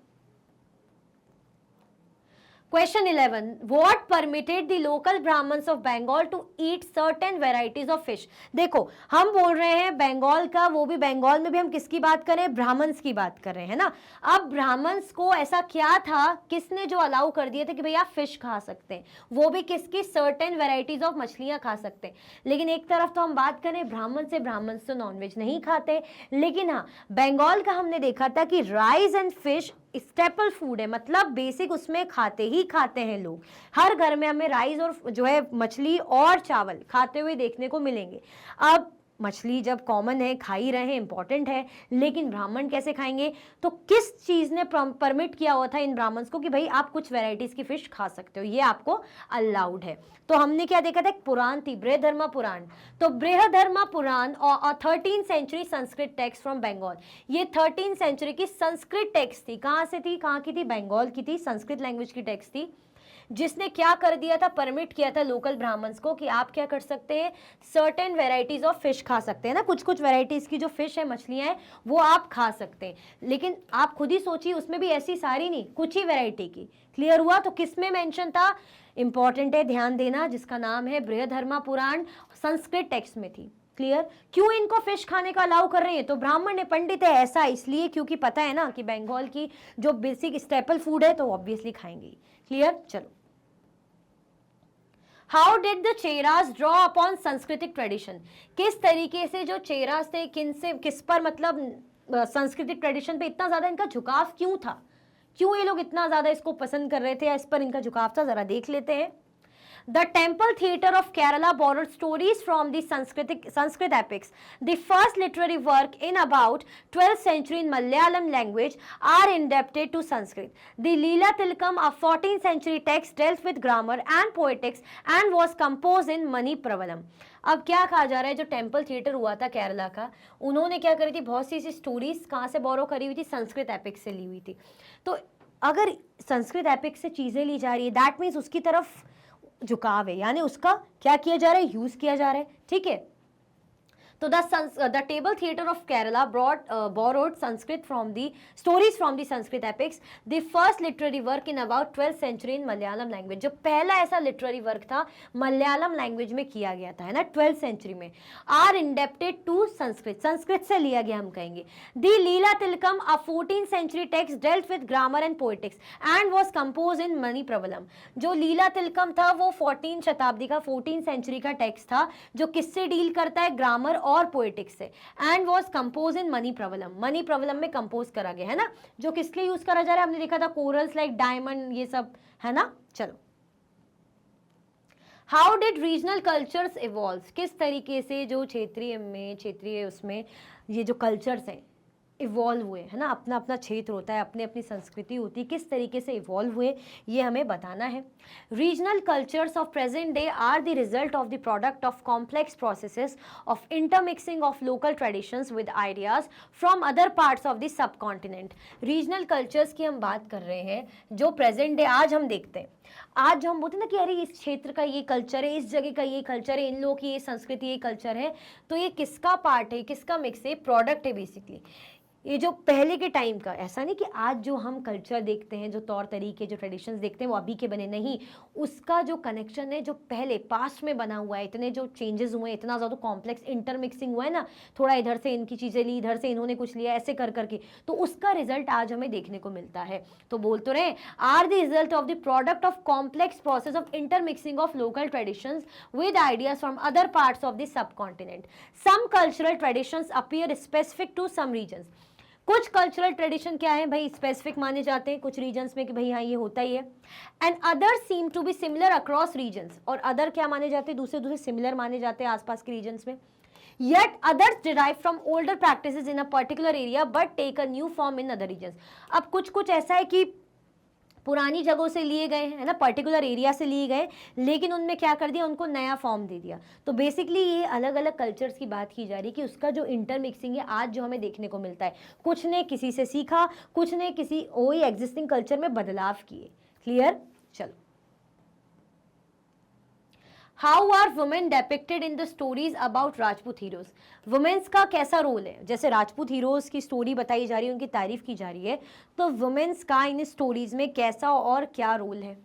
question 11, what permitted the local Brahmans of Bengal to eat certain varieties of fish. देखो, हम बोल रहे हैं बंगाल का, वो भी बंगाल में भी हम किसकी बात कर रहे हैं? ब्राह्मण्स की बात कर रहे हैं ना। अब ब्राह्मण्स को ऐसा क्या था, किसने जो अलाउ कर दिए थे कि भैया आप फिश खा सकते हैं, वो भी किसकी? सर्टेन वेराइटीज ऑफ मछलियां खा सकते हैं। लेकिन एक तरफ तो हम बात करें ब्राह्मण से, ब्राह्मण्स तो नॉनवेज नहीं खाते, लेकिन हाँ, बंगाल का हमने देखा था कि rice and fish staple food है, मतलब बेसिक उसमें खाते हैं लोग। हर घर में हमें राइस और जो है मछली और चावल खाते हुए देखने को मिलेंगे। अब मछली जब कॉमन है, खा ही रहे हैं, इंपॉर्टेंट है, लेकिन ब्राह्मण कैसे खाएंगे? तो किस चीज ने परमिट किया हुआ था इन ब्राह्मण्स को कि भाई आप कुछ वेराइटीज की फिश खा सकते हो, ये आपको अलाउड है। तो हमने क्या देखा था? एक पुराण थी, बृहधर्मा पुराण। तो बृहधर्मा पुराण और 13th century Sanskrit text from Bengal, ये 13th सेंचुरी की संस्कृत टेक्स्ट थी। कहां से थी? कहां की थी? बंगाल की थी, संस्कृत लैंग्वेज की टेक्स्ट थी, जिसने क्या कर दिया था? परमिट किया था लोकल ब्राह्मण्स को कि आप क्या कर सकते हैं? सर्टेन वेराइटीज ऑफ फिश खा सकते हैं ना, कुछ कुछ वेराइटीज की जो फिश है, मछलियां हैं, वो आप खा सकते हैं। लेकिन आप खुद ही सोचिए, उसमें भी ऐसी सारी नहीं, कुछ ही वेराइटी की। क्लियर हुआ? तो किसमें मेंशन था? इंपॉर्टेंट है, ध्यान देना, जिसका नाम है बृहधर्मा पुराण, संस्कृत टेक्स्ट में थी। क्लियर? क्यों इनको फिश खाने का अलाउ कर रहे हैं? तो ब्राह्मण ने, पंडित है, ऐसा इसलिए क्योंकि पता है ना कि बंगाल की जो बेसिक स्टेपल फूड है तो ऑब्वियसली खाएंगे। क्लियर? चलो, how did the Cheras draw upon सांस्कृतिक ट्रेडिशन, किस तरीके से जो चेरास थे किस पर मतलब सांस्कृतिक ट्रेडिशन पे इतना ज्यादा इनका झुकाव क्यों था, क्यों ये लोग इतना ज्यादा इसको पसंद कर रहे थे या इस पर इनका झुकाव था, जरा देख लेते हैं। The Temple Theatre of Kerala borrowed stories from the Sanskrit epics. The first literary work in about 12th century in Malayalam language are indebted to Sanskrit. The Leela Tilakam, a 14th century text, dealt with grammar and poetics and was composed in Manipravalam. अब क्या कहा जा रहा है, जो temple theatre हुआ था केरला का, उन्होंने क्या करी थी, बहुत सी ऐसी स्टोरीज कहाँ से बोरो करी हुई थी, संस्कृत एपिक से ली हुई थी। तो अगर संस्कृत एपिक से चीजें ली जा रही है, दैट मीन्स उसकी तरफ झुकाव है, यानी उसका क्या किया जा रहा है, यूज किया जा रहा है, ठीक है। तो the Table Theatre of Kerala borrowed Sanskrit from the stories from the Sanskrit epics. The first literary work in about 12th century in Malayalam language. जो पहला ऐसा literary work था मलयालम लैंग्वेज में किया गया था, है ना, 12th century में, are indebted to Sanskrit. Sanskrit से लिया गया हम कहेंगे। The Leela Tilakam, a 14th century text, dealt with grammar and poetics and was composed in Manipravalam. जो लीला तिलकम था वो 14th शताब्दी का 14th सेंचुरी का टेक्स्ट था, जो किससे डील करता है, ग्रामर और पोएटिक्स से, एंड वाज कंपोज इन मणिप्रवलम, मणिप्रवलम में कंपोज करा गया, है ना, जो किसके लिए यूज करा जा रहा है, हमने देखा था कोरल्स लाइक डायमंड, ये सब, है ना। चलो, how did regional cultures evolve, किस तरीके से जो क्षेत्रीय उसमें ये जो कल्चर्स हैं इवॉल्व हुए, है ना, अपना अपना क्षेत्र होता है, अपनी अपनी संस्कृति होती है, किस तरीके से इवॉल्व हुए ये हमें बताना है। Regional cultures of present day are the result of the product of complex processes of intermixing of local traditions with ideas from other parts of the subcontinent. Regional cultures की हम बात कर रहे हैं, जो प्रेजेंट डे आज हम देखते हैं, आज जो हम बोलते हैं ना कि अरे इस क्षेत्र का ये कल्चर है, इस जगह का ये कल्चर है, इन लोगों की ये संस्कृति, ये कल्चर है, तो ये किसका पार्ट है, किसका मिक्स है, प्रोडक्ट है बेसिकली। ये जो पहले के टाइम का, ऐसा नहीं कि आज जो हम कल्चर देखते हैं, जो तौर तरीके, जो ट्रेडिशंस देखते हैं वो अभी के बने, नहीं, उसका जो कनेक्शन है जो पहले पास्ट में बना हुआ है, इतने जो चेंजेस हुए हैं, इतना ज़्यादा कॉम्प्लेक्स इंटरमिक्सिंग हुआ है ना, थोड़ा इधर से इनकी चीज़ें ली, इधर से इन्होंने कुछ लिया, ऐसे कर करके, तो उसका रिजल्ट आज हमें देखने को मिलता है। तो बोल तो रहे, are the result of the product of complex process of intermixing of local traditions with ideas from other parts of the subcontinent. Some cultural traditions appear specific to some regions. कुछ cultural tradition क्या है भाई, specific माने जाते हैं कुछ regions में कि भाई हाँ ये होता ही है, and other seem to be similar across regions, और अदर क्या माने जाते हैं, दूसरे दूसरे सिमिलर माने जाते हैं आसपास के रीजन्स में। Yet others derive from older practices in a particular area but take a new form in other regions. अब कुछ ऐसा है कि पुरानी जगहों से लिए गए हैं, है ना, पर्टिकुलर एरिया से लिए गए, लेकिन उनमें क्या कर दिया, उनको नया फॉर्म दे दिया। तो बेसिकली ये अलग अलग कल्चर्स की बात की जा रही है कि उसका जो इंटरमिक्सिंग है आज जो हमें देखने को मिलता है, कुछ ने किसी से सीखा, कुछ ने किसी वही एग्जिस्टिंग कल्चर में बदलाव किए। क्लियर? चलो, how are women depicted in the stories about Rajput heroes. Womens का कैसा रोल है, जैसे राजपूत हीरोज की स्टोरी बताई जा रही है, उनकी तारीफ की जा रही है, तो वुमेन्स का इन स्टोरीज में कैसा और क्या रोल है,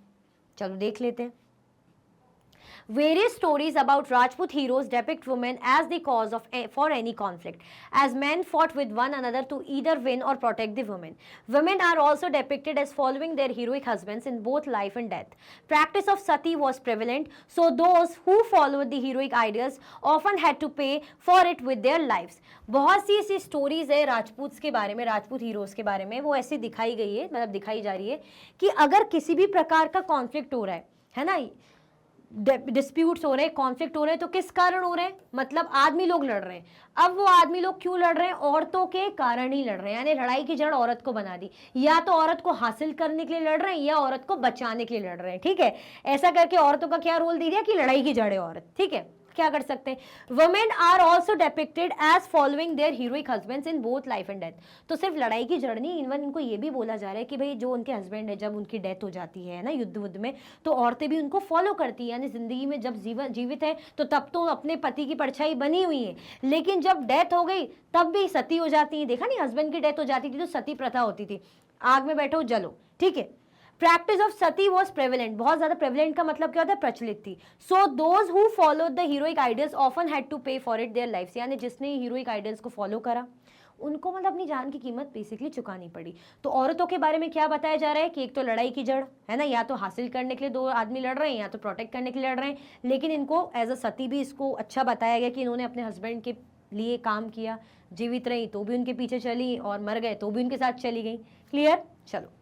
चलो देख लेते हैं। Various stories about Rajput heroes depict women as the cause of for any conflict, as men fought with one another to either win or protect the women. Women are also depicted as following their heroic husbands in both life and death. Practice of sati was prevalent, so those who followed the heroic ideas often had to pay for it with their lives. बहुत सी ऐसी stories है राजपूत के बारे में, Rajput heroes के बारे में, वो ऐसी दिखाई गई है, मतलब दिखाई जा रही है कि अगर किसी भी प्रकार का कॉन्फ्लिक्ट हो रहा है ना, डिस्प्यूट्स हो रहे हैं, कॉन्फ्लिक्ट हो रहे हैं, तो किस कारण हो रहे हैं, मतलब आदमी लोग लड़ रहे हैं। अब वो आदमी लोग क्यों लड़ रहे हैं, औरतों के कारण ही लड़ रहे हैं, यानी लड़ाई की जड़ औरत को बना दी, या तो औरत को हासिल करने के लिए लड़ रहे हैं या औरत को बचाने के लिए लड़ रहे हैं, ठीक है। ऐसा करके औरतों का क्या रोल दे दिया कि लड़ाई की जड़ है औरत, ठीक है। क्या कर सकते हैं, women are also depicted as following their heroic husbands in both life and death. तो सिर्फ लड़ाई की जड़ नहीं, इवन इनको ये भी बोला जा रहा है कि भाई जो उनके हस्बैंड है, जब उनकी डेथ हो जाती है ना युद्ध में, तो औरतें भी उनको फॉलो करती है, यानी जिंदगी में जब जीवित है तो तब तो अपने पति की परछाई बनी हुई है, लेकिन जब डेथ हो गई तब भी सती हो जाती है। देखा नहीं, हस्बैंड की डेथ हो जाती थी तो सती प्रथा होती थी, आग में बैठो जलो, ठीक है। Practice of Sati was prevalent, बहुत ज्यादा प्रेवलेंट का मतलब क्या होता है, प्रचलित थी। So those who followed the heroic ideals often had to pay for it their lifes, यानी जिसने हीरोइक आइडियल्स को फॉलो करा उनको मतलब अपनी जान की कीमत बेसिकली चुकानी पड़ी। तो औरतों के बारे में क्या बताया जा रहा है कि एक तो लड़ाई की जड़ है ना, या तो हासिल करने के लिए दो आदमी लड़ रहे हैं या तो प्रोटेक्ट करने के लिए लड़ रहे हैं, लेकिन इनको एज अ सती भी इसको अच्छा बताया गया कि इन्होंने अपने हस्बैंड के लिए काम किया, जीवित रही तो भी उनके पीछे चली और मर गए तो भी उनके साथ चली गई। क्लियर? चलो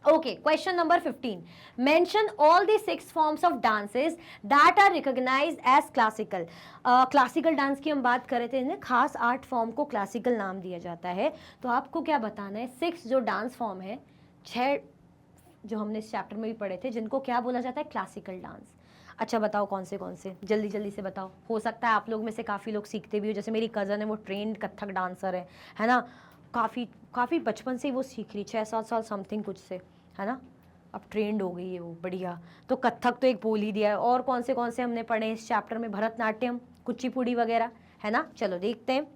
Okay, question number 15. Mention all the 6 forms of dances that are recognized as classical. Classical dance की हम बात कर रहे थे ना, खास 8 फॉर्म को क्लासिकल नाम दिया जाता है। तो आपको क्या बताना है, 6 जो डांस फॉर्म है, 6 जो हमने इस चैप्टर में भी पढ़े थे, जिनको क्या बोला जाता है, क्लासिकल डांस। अच्छा बताओ कौन से, जल्दी जल्दी से बताओ। हो सकता है आप लोग में से काफ़ी लोग सीखते भी हो, जैसे मेरी कज़न है वो ट्रेंड कथक डांसर है ना, काफ़ी बचपन से ही वो सीख रही, 6-7 साल समथिंग कुछ से, है ना, अब ट्रेंड हो गई है वो, बढ़िया। तो कथक तो एक बोल ही दिया है। और कौन से हमने पढ़े इस चैप्टर में, भरतनाट्यम, कुचिपुड़ी वगैरह, है ना। चलो देखते हैं।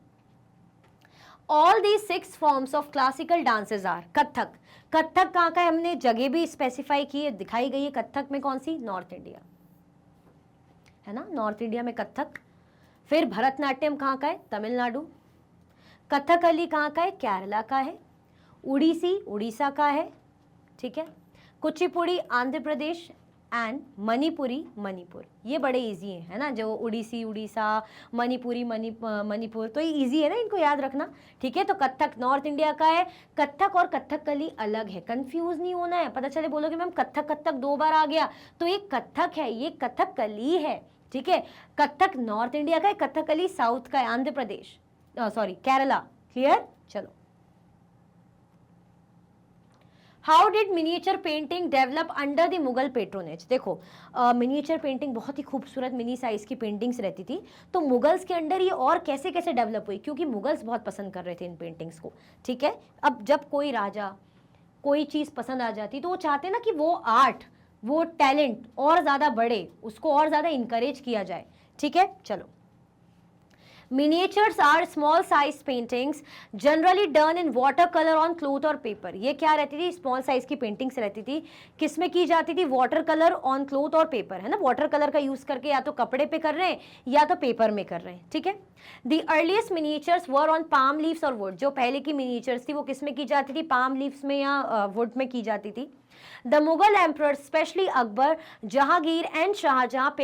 All the 6 forms of classical dances are Kathak. Kathak कहाँ का है, हमने जगह भी स्पेसिफाई की है, दिखाई गई है। कथक में कौन सी, नॉर्थ इंडिया, है ना, नॉर्थ इंडिया में कथक। फिर भरतनाट्यम कहाँ का है, तमिलनाडु। कथकली कहाँ का है, केरला का है। उड़ीसी उड़ीसा का है, ठीक है। कुचिपुड़ी आंध्र प्रदेश एंड मणिपुरी मणिपुर। ये बड़े इजी है ना, जो उड़ीसी उड़ीसा, मणिपुरी मणिपुर, तो ये इजी है ना, इनको याद रखना, ठीक है। तो कथक नॉर्थ इंडिया का है। कथक और कथकली अलग है, कंफ्यूज नहीं होना है। पता चले बोलोगे मैम कथक 2 बार आ गया, तो ये कथक है, ये कथकली है, ठीक है। कथक नॉर्थ इंडिया का है, कथकली साउथ का है, आंध्र प्रदेश, सॉरी केरला। क्लियर? चलो, how did miniature painting develop under the Mughal patronage. देखो मिनिएचर पेंटिंग बहुत ही खूबसूरत मिनी साइज की पेंटिंग्स रहती थी, तो मुगल्स के अंडर ये और कैसे कैसे डेवलप हुई, क्योंकि मुगल्स बहुत पसंद कर रहे थे इन पेंटिंग्स को, ठीक है। अब जब कोई राजा कोई चीज़ पसंद आ जाती तो वो चाहते ना कि वो आर्ट, वो टैलेंट और ज़्यादा बढ़े, उसको और ज़्यादा इंकरेज किया जाए, ठीक है। चलो, Miniatures are small size paintings generally done in watercolor on cloth or paper. ये क्या रहती थी, स्मॉल साइज की पेंटिंग्स रहती थी, किसमें की जाती थी, वाटर कलर ऑन क्लोथ और पेपर, है ना। वाटर कलर का यूज करके या तो कपड़े पे कर रहे हैं या तो पेपर में कर रहे हैं, ठीक है। The earliest miniatures were on palm leaves और वुड। जो पहले की मिनिएचर्स थी वो किसमें की जाती थी, पाम लीव्स में या वुड में की जाती थी। The Mughal emperors, especially Akbar, Jahangir and Shahjahan,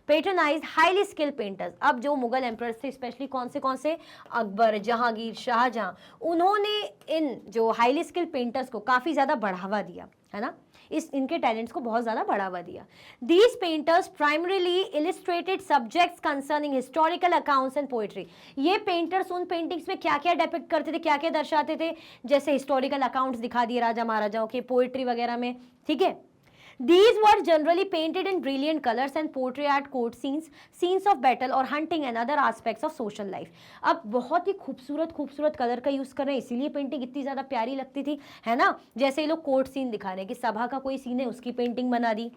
patronized highly skilled painters. अब जो मुगल एम्परर्स थे, स्पेशली कौन से, अकबर, जहांगीर, शाहजहां, उन्होंने इन जो हाईली स्किल्ड पेंटर्स को काफ़ी ज़्यादा बढ़ावा दिया, है ना, इनके टैलेंट्स को बहुत ज़्यादा बढ़ावा दिया। These painters primarily illustrated subjects concerning historical accounts and poetry. ये पेंटर्स उन पेंटिंग्स में क्या क्या डिपिक्ट करते थे, क्या क्या दर्शाते थे, जैसे हिस्टोरिकल अकाउंट्स दिखा दिए राजा महाराजाओं के, पोएट्री वगैरह में, ठीक है। These were generally painted in brilliant colors and portrayed court scenes, scenes of battle or hunting and other aspects of social life. अब बहुत ही खूबसूरत कलर का यूज कर रहे हैं, इसीलिए पेंटिंग इतनी ज्यादा प्यारी लगती थी, है ना। जैसे ये लोग कोर्ट सीन दिखा रहे हैं कि सभा का कोई सीन है, उसकी पेंटिंग बना दी,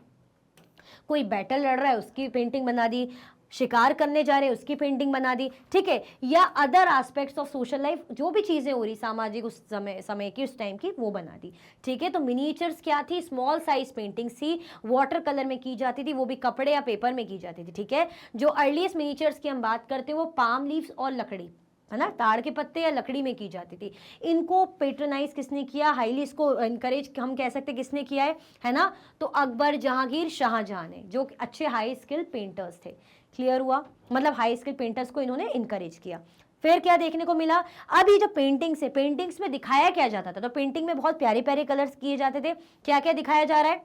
कोई बैटल लड़ रहा है उसकी पेंटिंग बना दी, शिकार करने जा रहे हैं उसकी पेंटिंग बना दी, ठीक है, या other aspects of social life, जो भी चीज़ें हो रही सामाजिक उस समय की, उस टाइम की, वो बना दी, ठीक है। तो मिनिएचर्स क्या थी, स्मॉल साइज पेंटिंग्स थी, वाटर कलर में की जाती थी, वो भी कपड़े या पेपर में की जाती थी, ठीक है। जो अर्लीस्ट मिनिएचर्स की हम बात करते हैं वो पाम लीव्स और लकड़ी, है ना, ताड़ के पत्ते या लकड़ी में की जाती थी। इनको पेट्रोनाइज किसने किया, हाईली इसको इनकरेज हम कह सकते किसने किया है ना, तो अकबर, जहांगीर, शाहजहां ने, जो अच्छे हाई स्किल पेंटर्स थे। क्लियर हुआ, मतलब हाई स्किल पेंटर्स को इन्होंने इनकरेज किया। फिर क्या देखने को मिला, अब ये जो पेंटिंग्स है, पेंटिंग्स में दिखाया क्या जाता था, तो पेंटिंग में बहुत प्यारे प्यारे कलर्स किए जाते थे। क्या क्या दिखाया जा रहा है,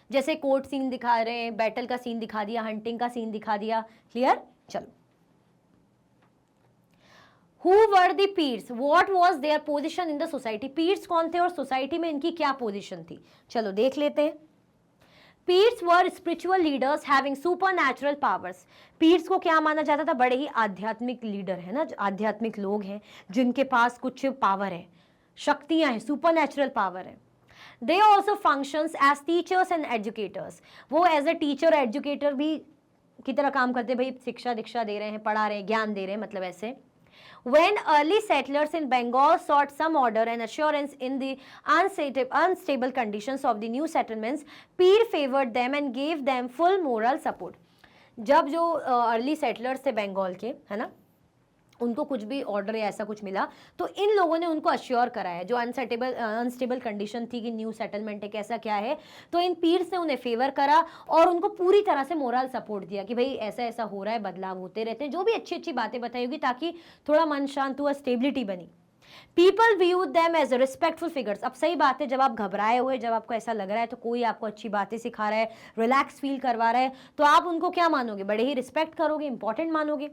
जैसे कोर्ट सीन दिखा रहे हैं, बैटल का सीन दिखा दिया, हंटिंग का सीन दिखा दिया। क्लियर? चलो, Who were the peers? What was their position in the society? Peers कौन थे और सोसाइटी में इनकी क्या पोजीशन थी, चलो देख लेते हैं। Peers were spiritual leaders having supernatural powers. Peers को क्या माना जाता था, बड़े ही आध्यात्मिक लीडर है ना, आध्यात्मिक लोग हैं जिनके पास कुछ पावर है, शक्तियां हैं, सुपरनैचुरल पावर है। They also functions as teachers and educators. वो एज ए टीचर एजुकेटर भी की तरह काम करते, भाई शिक्षा दीक्षा दे रहे हैं, पढ़ा रहे हैं, ज्ञान दे रहे हैं, मतलब ऐसे। When early settlers in Bengal sought some order and assurance in the unstable conditions of the new settlements, Peer favored them and gave them full moral support. जब जो अर्ली सेटलर्स थे बंगाल के, है ना, उनको कुछ भी ऑर्डर या ऐसा कुछ मिला तो इन लोगों ने उनको अश्योर कराया, जो अनस्टेबल कंडीशन थी कि न्यू सेटलमेंट है कैसा क्या है, तो इन पीर्स ने उन्हें फेवर करा और उनको पूरी तरह से मोरल सपोर्ट दिया कि भाई ऐसा ऐसा हो रहा है, बदलाव होते रहते हैं, जो भी अच्छी अच्छी बातें बताई होगी ताकि थोड़ा मन शांत हुआ, स्टेबिलिटी बनी। People view them as respectful figures. अब सही बात है, जब आप घबराए हुए, जब आपको ऐसा लग रहा है तो कोई आपको अच्छी बातें सिखा रहा है, रिलैक्स फील करवा रहा है, तो आप उनको क्या मानोगे, बड़े ही रिस्पेक्ट करोगे, इंपॉर्टेंट मानोगे।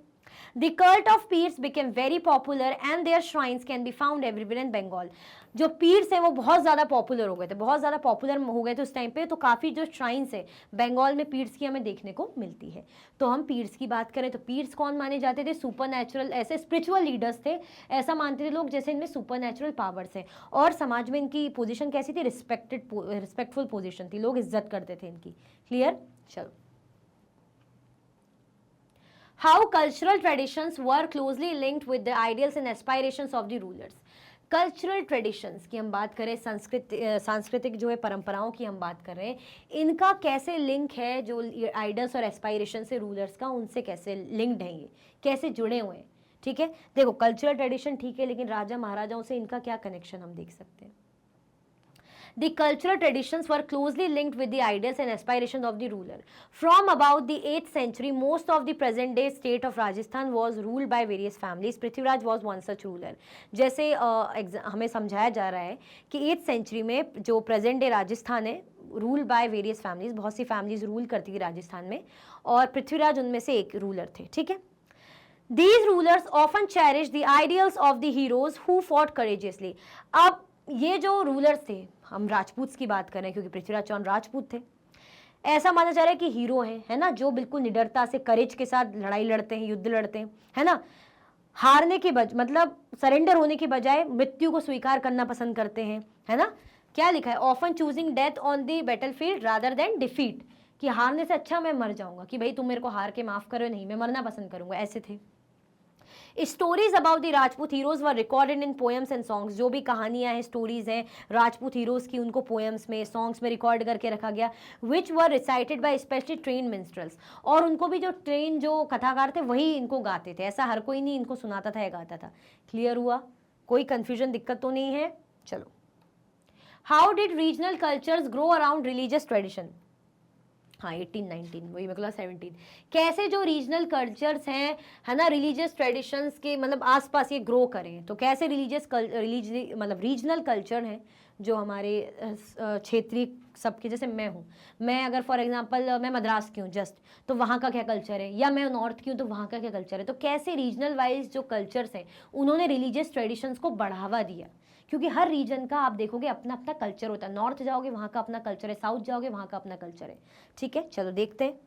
The cult of Pirs became very popular and their shrines can be found everywhere in Bengal. जो पीर्स हैं वो बहुत ज़्यादा पॉपुलर हो गए थे, बहुत ज़्यादा पॉपुलर हो गए थे उस टाइम पे, तो काफ़ी जो श्राइन्स है बंगाल में पीर्स की हमें देखने को मिलती है। तो हम पीर्स की बात करें तो पीर्स कौन माने जाते थे, सुपर नेचुरल, ऐसे स्पिरिचुअल लीडर्स थे, ऐसा मानते थे लोग जैसे इनमें सुपर नेचुरल पावर्स हैं, और समाज में इनकी पोजीशन कैसी थी, रिस्पेक्टफुल पोजीशन थी, लोग इज्जत करते थे इनकी। क्लियर, चलो। How cultural traditions were closely linked with the ideals and aspirations of the rulers. Cultural traditions की हम बात करें, सांस्कृतिक जो है परंपराओं की हम बात कर रहे हैं, इनका कैसे लिंक है जो आइडल्स और एस्पायरेशन से रूलर्स का, उनसे कैसे लिंक्ड है, ये कैसे जुड़े हुए हैं। ठीक है, देखो कल्चरल ट्रेडिशन ठीक है, लेकिन राजा महाराजाओं से इनका क्या कनेक्शन हम देख सकते हैं। The cultural traditions were closely linked with the ideals and aspirations of the ruler. From about the 8th century, most of the present-day state of Rajasthan was ruled by various families. Prithviraj was one such ruler. जैसे हमें समझाया जा रहा है कि 8th century में जो present day Rajasthan है, रूल बाय वेरियस फैमिलीज, बहुत सी फैमिलीज रूल करती थी राजस्थान में, और पृथ्वीराज उनमें से एक रूलर थे। ठीक है, These rulers often cherished the ideals of the heroes who fought courageously. अब ये जो रूलर्स थे, हम राजपूत की बात करें क्योंकि पृथ्वीराज चौहान राजपूत थे, ऐसा माना जा रहा है कि हीरो हैं, है ना, जो बिल्कुल निडरता से, करेज के साथ लड़ाई लड़ते हैं, युद्ध लड़ते हैं, है ना, हारने के मतलब सरेंडर होने की बजाय मृत्यु को स्वीकार करना पसंद करते हैं, है ना। क्या लिखा है, often choosing death on the battlefield rather than defeat, कि हारने से अच्छा मैं मर जाऊंगा, कि भाई तुम मेरे को हार के माफ करो, नहीं मैं मरना पसंद करूंगा, ऐसे थे। Stories about the Rajput heroes were recorded in poems and songs. जो भी कहानियां हैं, स्टोरीज हैं राजपूत हीरोज की, उनको पोएम्स में, सॉन्ग्स में रिकॉर्ड करके रखा गया, विच वर रिसाइटेड बाय स्पेशली ट्रेन मिन्स्ट्रल्स। और उनको भी जो ट्रेन जो कथाकार थे वही इनको गाते थे, ऐसा हर कोई नहीं इनको सुनाता था या गाता था। क्लियर हुआ, कोई कंफ्यूजन, दिक्कत तो नहीं है। चलो, how did regional cultures grow around religious tradition. हाँ 18-19, वही मतलब 17, कैसे जो रीजनल कल्चर्स हैं, है ना, रिलीजियस ट्रेडिशंस के मतलब आसपास ये ग्रो करें, तो कैसे मतलब रीजनल कल्चर हैं जो हमारे क्षेत्रीय सबके, जैसे मैं अगर फॉर एग्जांपल मैं मद्रास की हूँ जस्ट, तो वहाँ का क्या कल्चर है, या मैं नॉर्थ की हूँ तो वहाँ का क्या कल्चर है, तो कैसे रीजनल वाइज जो कल्चर्स हैं उन्होंने रिलीजियस ट्रेडिशंस को बढ़ावा दिया, क्योंकि हर रीजन का आप देखोगे अपना अपना कल्चर होता है, नॉर्थ जाओगे वहाँ का अपना कल्चर है, साउथ जाओगे वहाँ का अपना कल्चर है। ठीक है, चलो देखते हैं।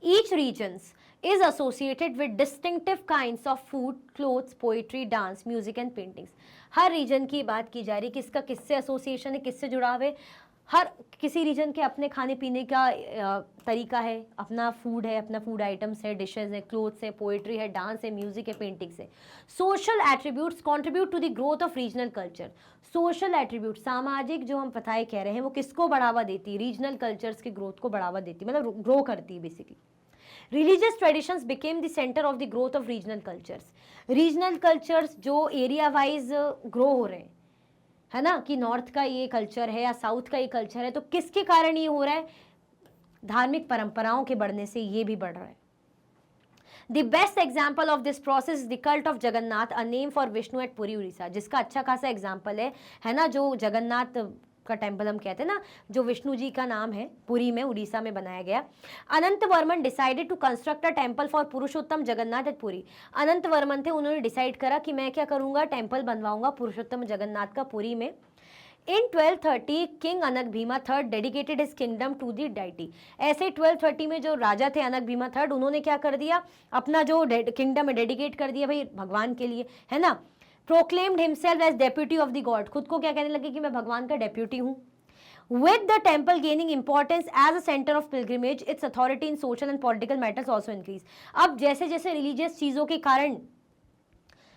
Each regions is associated with distinctive kinds of food, clothes, poetry, dance, music and paintings. हर रीजन की बात की जा रही है कि इसका किससे एसोसिएशन है, किससे जुड़ाव है। हर किसी रीजन के अपने खाने पीने का तरीका है, अपना फूड है, अपना फूड आइटम्स है, डिशेज है, क्लोथ्स है, पोएट्री है, डांस है, म्यूजिक है, पेंटिंग्स है। Social attributes contribute to the growth of regional culture. Social attribute, सामाजिक जो हम पताए कह रहे हैं, वो किसको बढ़ावा देती है, रीजनल कल्चर्स की ग्रोथ को बढ़ावा देती है, मतलब ग्रो करती है basically. Religious traditions became the center of the growth of regional cultures. Regional cultures जो एरिया वाइज ग्रो हो रहे हैं, है ना, कि नॉर्थ का ये कल्चर है या साउथ का ये कल्चर है, तो किसके कारण ये हो रहा है, धार्मिक परंपराओं के बढ़ने से ये भी बढ़ रहा है। The best example of this process is the cult of Jagannath, a name for Vishnu at Puri, Odisha, जिसका अच्छा खासा एग्जाम्पल है ना, जो जगन्नाथ का टेम्पल हम कहते हैं ना, जो विष्णु जी का नाम है, पुरी में, उड़ीसा में बनाया गया। Ananta Varman decided to construct a temple for Purushottama Jagannath at Puri. Ananta Varman थे, उन्होंने डिसाइड करा कि मैं क्या करूंगा, टेम्पल बनवाऊंगा पुरुषोत्तम जगन्नाथ का पुरी में। In 1230 king Anang Bhima third dedicated his kingdom to the deity. ऐसे 1230 में जो राजा थे अनक भीमा थर्ड, उन्होंने क्या कर दिया, अपना जो किंगडम है डेडिकेट कर दिया भाई भगवान के लिए, है ना। Proclaimed himself as deputy of the god, खुद को क्या कहने लगे कि मैं भगवान का डेप्यूटी हूँ। With the temple gaining importance as a center of pilgrimage, its authority in social and political matters also increase. अब जैसे जैसे रिलीजियस चीज़ों के कारण,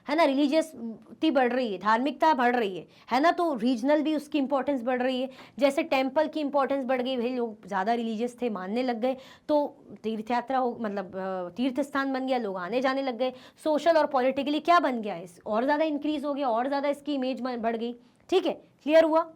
है ना, रिलीजियसटी बढ़ रही है, धार्मिकता बढ़ रही है ना, तो रीजनल भी उसकी इंपॉर्टेंस बढ़ रही है। जैसे टेम्पल की इंपॉर्टेंस बढ़ गई, भाई लोग ज़्यादा रिलीजियस थे, मानने लग गए, तो तीर्थ यात्रा हो, मतलब तीर्थ स्थान बन गया, लोग आने जाने लग गए। सोशल और पॉलिटिकली क्या बन गया, इस और ज़्यादा इंक्रीज हो गया, और ज़्यादा इसकी इमेज बढ़ गई। ठीक है, क्लियर हुआ।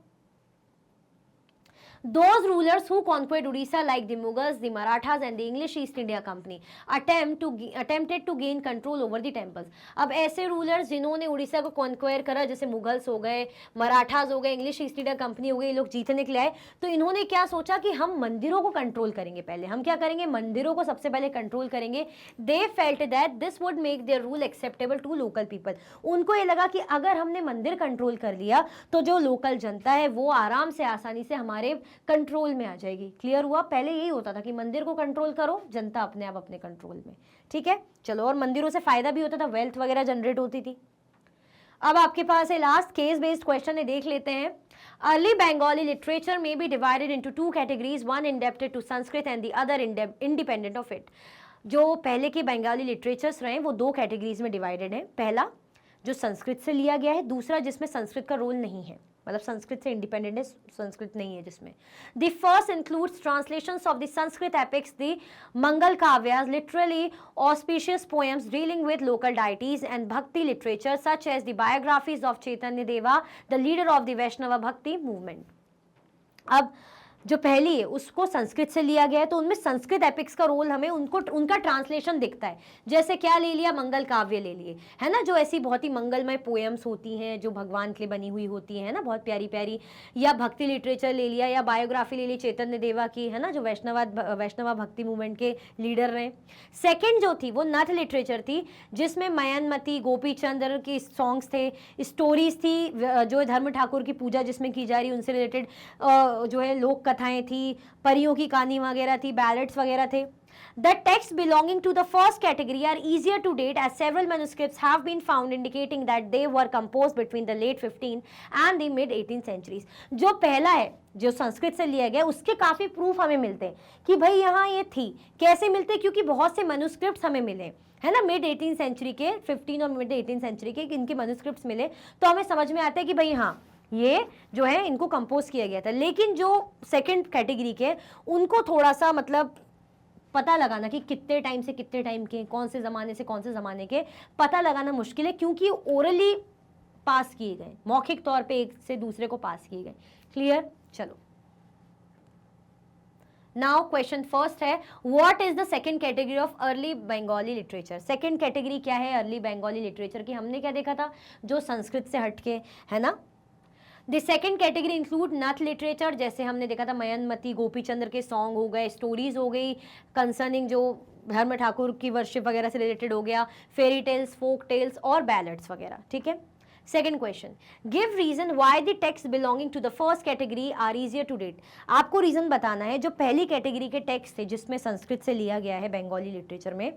Those rulers who conquered Odisha, like the Mughals, the Marathas and the English East India Company, attempted to gain control over the temples. अब ऐसे रूलर्स जिन्होंने उड़ीसा को कॉन्क्वायर करा, जैसे मुगल्स हो गए, मराठास हो गए, इंग्लिश ईस्ट इंडिया कंपनी हो गई, ये लोग जीतने के लिए आए, तो इन्होंने क्या सोचा कि हम मंदिरों को कंट्रोल करेंगे। पहले हम क्या करेंगे, मंदिरों को सबसे पहले कंट्रोल करेंगे। They felt that this would make their rule acceptable to local people. उनको ये लगा कि अगर हमने मंदिर कंट्रोल कर लिया तो जो लोकल जनता है वो आराम से, आसानी से हमारे कंट्रोल में आ जाएगी। क्लियर हुआ। पहले यही होता था कि मंदिर को कंट्रोल करो, जनता अपने आप अपने कंट्रोल में। ठीक है, चलो, और मंदिरों से फायदा भी होता था, वेल्थ वगैरह जनरेट होती थी। अब आपके पास है लास्ट केस बेस्ड क्वेश्चन है, देख लेते हैं। अर्ली बंगाली लिटरेचर में be divided into two categories, one indebted to Sanskrit and the other independent of it. जो पहले के बंगाली लिटरेचर्स रहे वो दो कैटेगरीज में डिवाइडेड है। पहला जो संस्कृत से लिया गया है, दूसरा जिसमें संस्कृत का रोल नहीं है, मतलब संस्कृत से इंडिपेंडेंट है, संस्कृत नहीं है जिसमें। The first includes translations of the Sanskrit epics, the Mangal Kavyas, literally auspicious poems dealing with local deities, and bhakti literature such as the biographies of Chaitanya Deva, the leader of the Vaishnava bhakti movement. अब जो पहली है उसको संस्कृत से लिया गया है, तो उनमें संस्कृत एपिक्स का रोल हमें उनका ट्रांसलेशन दिखता है। जैसे क्या ले लिया, मंगल काव्य ले लिए, है ना, जो ऐसी बहुत ही मंगलमय पोएम्स होती हैं जो भगवान के लिए बनी हुई होती हैं, है ना, बहुत प्यारी प्यारी। या भक्ति लिटरेचर ले लिया, या बायोग्राफी ले ली चैतन्य देवा की, है ना, जो वैष्णवा भक्ति मूवमेंट के लीडर रहे। सेकेंड जो थी वो नथ लिटरेचर थी, जिसमें मयनमती, गोपी चंद्र की सॉन्ग्स थे, स्टोरीज थी, जो धर्म ठाकुर की पूजा जिसमें की जा रही उनसे रिलेटेड जो है लोक कथाएं थी, परियों की कहानी वगैरह थी, बैलेट्स वगैरह थे। The texts belonging to the first category are easier to date as several manuscripts have been found indicating that they were composed between the late 15th and the mid 18th centuries. जो पहला है जो संस्कृत से लिया गया उसके काफी proof हमें मिलते हैं कि भाई यहाँ ये थी। कैसे मिलते, क्योंकि बहुत से मैन्युस्क्रिप्ट्स हमें मिले, है ना, मिड 18th सेंचुरी के, 15 और मिड 18th सेंचुरी के इनके मैन्युस्क्रिप्ट्स मिले, तो हमें समझ में आता है कि भाई हाँ ये जो है इनको कंपोज किया गया था। लेकिन जो सेकंड कैटेगरी के उनको थोड़ा सा मतलब पता लगाना कि कितने टाइम से कितने टाइम के, कौन से ज़माने से कौन से ज़माने के, पता लगाना मुश्किल है, क्योंकि ओरली पास किए गए, मौखिक तौर पे एक से दूसरे को पास किए गए। क्लियर। चलो, नाउ क्वेश्चन फर्स्ट है, what is the second category of early Bengali literature. Second category क्या है अर्ली बंगाली लिटरेचर की। हमने क्या देखा था, जो संस्कृत से हटके, है ना। द सेकेंड कैटेगरी इंक्लूड नथ लिटरेचर, जैसे हमने देखा था मयनमती, गोपी चंद्र के सॉन्ग हो गए, स्टोरीज हो गई कंसर्निंग जो धर्म ठाकुर की वर्शिप वगैरह से रिलेटेड हो गया, फेरी टेल्स, फोक टेल्स और बैलेट्स वगैरह। ठीक है। Second question, give reason why the text belonging to the first category are easier to date. आपको रीजन बताना है, जो पहली कैटेगरी के टेक्स्ट थे जिसमें संस्कृत से लिया गया है बंगाली लिटरेचर में,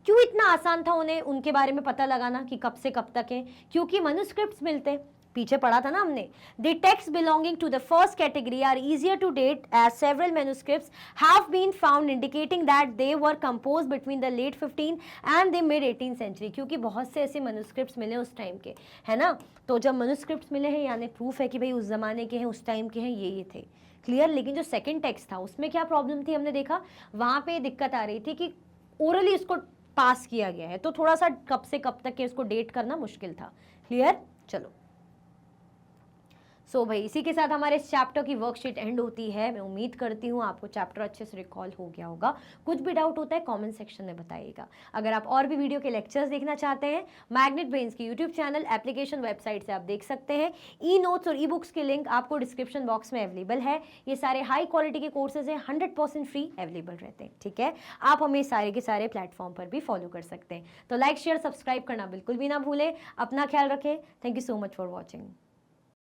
क्यों इतना आसान था उन्हें उनके बारे में पता लगाना कि कब से कब तक है, क्योंकि मैन्युस्क्रिप्ट्स मिलते, पीछे पढ़ा था ना हमने। The texts belonging to the first category are easier to date as several manuscripts have been found indicating that they were composed between the late 15th and the mid 18th century, क्योंकि बहुत से ऐसे manuscripts मिले उस time के, है ना। तो जब मैन्युस्क्रिप्ट्स मिले हैं यानी प्रूफ है कि भाई उस जमाने के हैं, उस टाइम के हैं, ये थे। क्लियर। लेकिन जो सेकंड टेक्स्ट था उसमें क्या प्रॉब्लम थी, हमने देखा वहां पे दिक्कत आ रही थी कि ओरली उसको पास किया गया है, तो थोड़ा सा कब से कब तक के उसको डेट करना मुश्किल था। क्लियर। चलो, सो भाई इसी के साथ हमारे इस चैप्टर की वर्कशीट एंड होती है। मैं उम्मीद करती हूँ आपको चैप्टर अच्छे से रिकॉल हो गया होगा। कुछ भी डाउट होता है कमेंट सेक्शन में बताइएगा। अगर आप और भी वीडियो के लेक्चर्स देखना चाहते हैं, मैग्नेट ब्रेन्स की यूट्यूब चैनल, एप्लीकेशन, वेबसाइट से आप देख सकते हैं। ई नोट्स और ई बुक्स के लिंक आपको डिस्क्रिप्शन बॉक्स में अवेलेबल है। ये सारे हाई क्वालिटी के कोर्सेज हैं, 100% फ्री अवेलेबल रहते हैं। ठीक है, आप हमें सारे के सारे प्लेटफॉर्म पर भी फॉलो कर सकते हैं। तो लाइक, शेयर, सब्सक्राइब करना बिल्कुल भी ना भूलें। अपना ख्याल रखें। Thank you so much for watching.